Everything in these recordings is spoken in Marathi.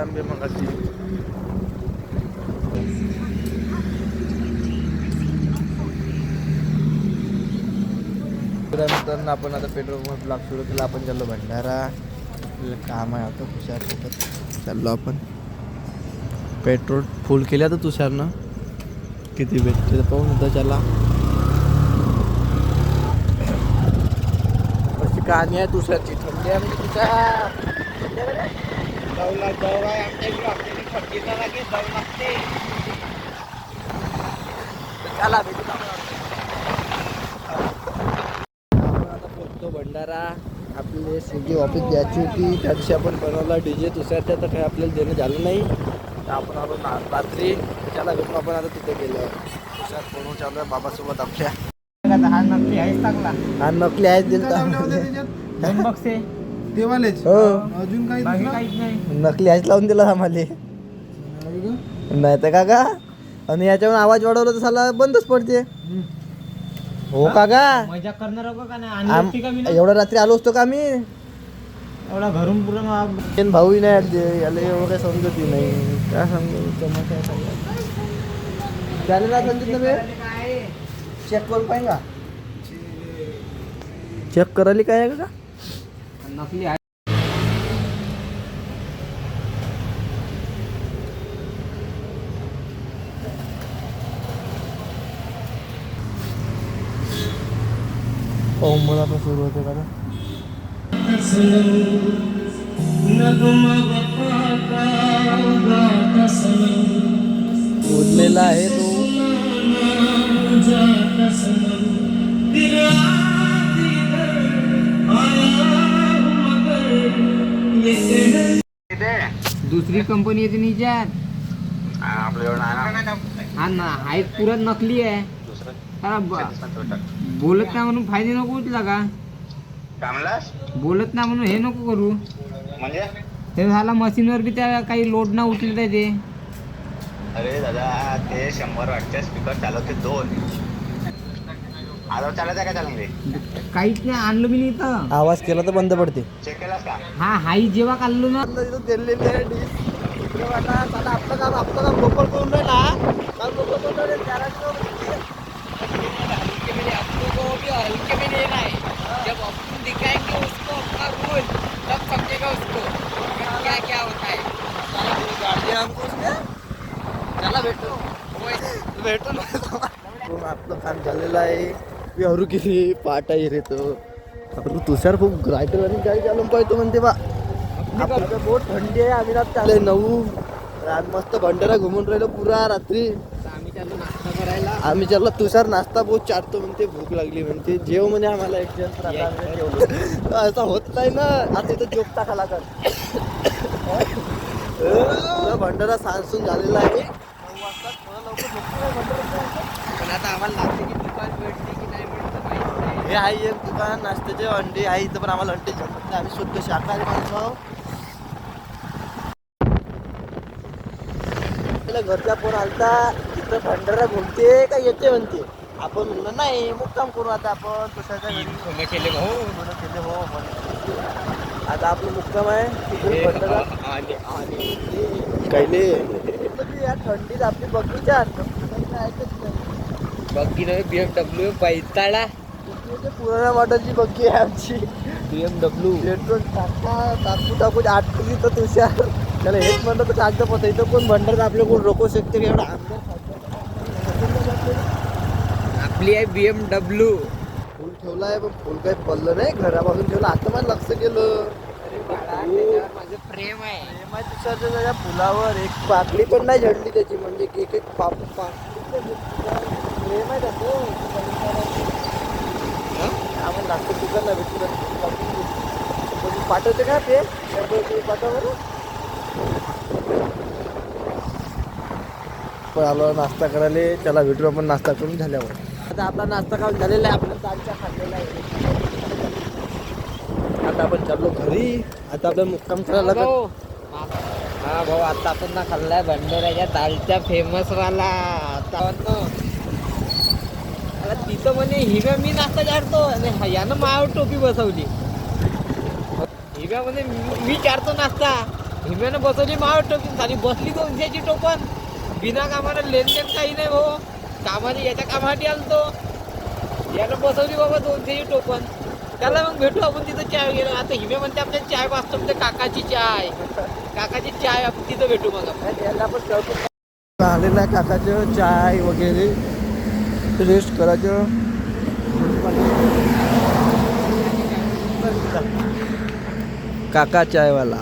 आंबे मग अशी. मित्रांनो आपण आता पेट्रोल ब्लॉक सुरू केला. आपण चाललो भंडारा. काम आहे आता तुषार चाललो आपण. पेट्रोल फुल केलं तर तुषारनं किती भेटते तर पाहून होतं. चला अशी कहाणी आहे तुषारची. थंडी आहे म्हणजे तुषार जाऊ आहे आमच्या इकडे थंडीला लागेल जाऊ लागते. चला भेटू भंडारा. आपले स्विगी ऑफिस द्यायची होती त्या दिवशी आपण बनवला डीजे तुषारच्या, तर काही आपल्याला देणं झालं नाही. तर आपण आलो रात्री. त्याला भेटून आपण आता तिथे गेलो. तुषार फोन चालू आहे बाबासोबत आपल्या. हा नकली आहेच चांगला. हा नकली आहेच दिल देवालेच हो. अजून काही काहीच नाही. नकली आहेच लावून दिला आम्हाला. नाही तर काका. आणि याच्यावर आवाज वाढवला तर साला बंदच पडते. हो काका मजा करणार हो का नाही. एवढ्या रात्री आलो असतो का आम्ही. एवढा घरून पुरण भाऊही नाही याला एवढं काही समजतही नाही. काय सांगू तमाशा आहे सगळा. झालं ना संजित नव्हे. चेक करून पाहिजे का. चेक करायला काय आहे का नकली आहे. मला पण सुरू होते का. उरलेला आहे तो. दुसरी कंपनी येते निजात. हा ना आहे पुरा नकली आहे. बोलत नाही म्हणून फायदे नको उठला का. बोलत नाही म्हणून हे नको करू. म्हणजे ते झाला मशीनवर बी त्या काही लोड ना उठले आहे ते. अरे दादा ते 100 वॅटचे स्पीकर चालवते 2. आवाज चालत आहे का चालवले. काहीच नाही आणलं मी नाही इथं. आवाज केला तर बंद पडते. चेक केलास का. हा हाई जेव्हा काढलो ना दिलेली आहे डिश. आपलं काम लोकल करून राहिला. काल लोकल करून राहिले. हल्के में लेना है. जब अपन दिखाएंगे उसको अपना रूल तब समझेगा उसको क्या क्या होता है. चला भेटू ना. आपलं काम झालेलं आहे. हरू किती पाठ आहे रे तो. तुषार खूप रायटर आणि गाडी चालून पाहतो म्हणते बा. आपलं बहुत थंडी आहे. आम्ही रात चालू 9. आज मस्त भंडारा घुमून राहिलो पुरा रात्री. आम्ही चाललो नाश्ता करायला. आम्ही चाललो. तुषार नाश्ता बहुत चाटतो म्हणते. भूक लागली म्हणते. जेव म्हणे आम्हाला एक जण. असं होत नाही ना. आता इथं जोक टाका लागत. भंडारा सांसून झालेला आहे. 9 वाजता थोडं लवकर झोपतो. पण आता आम्हाला लागते की दुकान भेटते की नाही भेटतं माहित नाही. हे आहे एक दुकान नाश्त्याचे अंडे आहे इथं. पण आम्हाला अंडे जमत नाही. आम्ही शुद्ध शाकाहारी माणसं आहोत. घरच्या फोन आलता तिथं भंडारा घुमते का येते म्हणते. आपण म्हणलं नाही मुक्काम करू आता आपण तुषारच्या घरी. केले हो केले हो. आता आपलं मुक्काम आहे तिकडे भंडारा. कायले या थंडीत आपली बघीच्या ऐकत नाही. बग्गी नव्हे BMW पैताळा. पुराणा मॉडेलची बग्गी आहे आमची. BMW पेट्रोल टाकू 8 तर तुषार त्याला हेच म्हणलं तर कागद पडतं. इथं कोण भंडार आपले कोण रोखू शकते की एवढा आपली आहे BMW. फुल ठेवला आहे पण फुल काही पडलं नाही. घरापासून ठेवलं. आता मला लक्ष केलं. माझं प्रेम आहे. तुषारच्या त्याच्या फुलावर एक पाकळी पण नाही झडली त्याची. म्हणजे एक प्रेम आहे त्याचं. आपण लागतं दुकानला भेटू पाठवते का ते पाठवा. पण आलो नाश्ता करायला. त्याला भेटू आपण नाश्ता करून झाल्यावर. आता आपला नाश्ता खाऊन झालेला आहे. आपला दालचा खाल्लेला आहे. आता आपण चाललो घरी. आता आपल्याला मुक्काम करायला लागत. हा भाऊ आता आपण ना खाल्लाय भंडाऱ्याच्या दालच्या फेमस वाला. आता तिथं म्हणे हिव्या मी नाश्ता चारतो आणि यानं मायावर टोपी बसवली. हिव्या म्हणे मी चारतो नाश्ता हिम्यानं बसवली माव टोपन झाली बसली 200ची टोपन बिना कामाला लेनदेन काही नाही भाऊ कामाने याच्या कामासाठी आलतो यानं बसवली बाबा 200ची टोपन त्याला मग भेटू आपण तिथं चाय गेलो आता हिमे म्हणते आपल्या चाय वाचतो म्हणजे काकाची चाय आपण तिथं भेटू मग आपण याला पण आलेलं आहे काकाचं चाय वगैरे रेस्ट करायचं काका चायवाला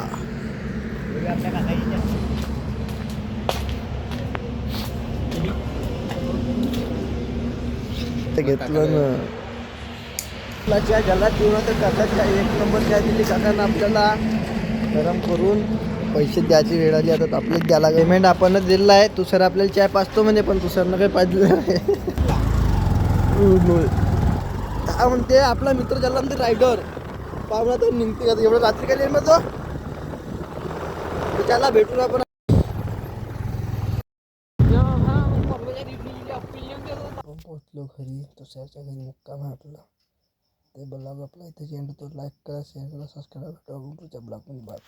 आपल्या काकाची चाय ते घेतलं ना आपला चाय झाला तेव्हा तर काका चाय 1 नंबर चाय दिली काकानं आपल्याला गरम करून पैसे द्यायची वेळ आली आता आपल्याला द्यायला पेमेंट आपणच दिलेलं आहे तुषार आपल्याला चाय पाचतो म्हणजे पण तुषारनं काही पाजलं नाही काय म्हणते आपला मित्र झाला ना ते रायडर पाहुणा तर निघते का एवढं रात्री काय येईल मग तो त्याला भेटून आपण पोहोचलो घरी तुषारच्या घरी मुक्काम आहे आपला ते ब्लॉग आपला इथे एंड होतो लाईक करा शेअर करा सबस्क्राईब करा पुढच्या ब्लॉगमध्ये बाय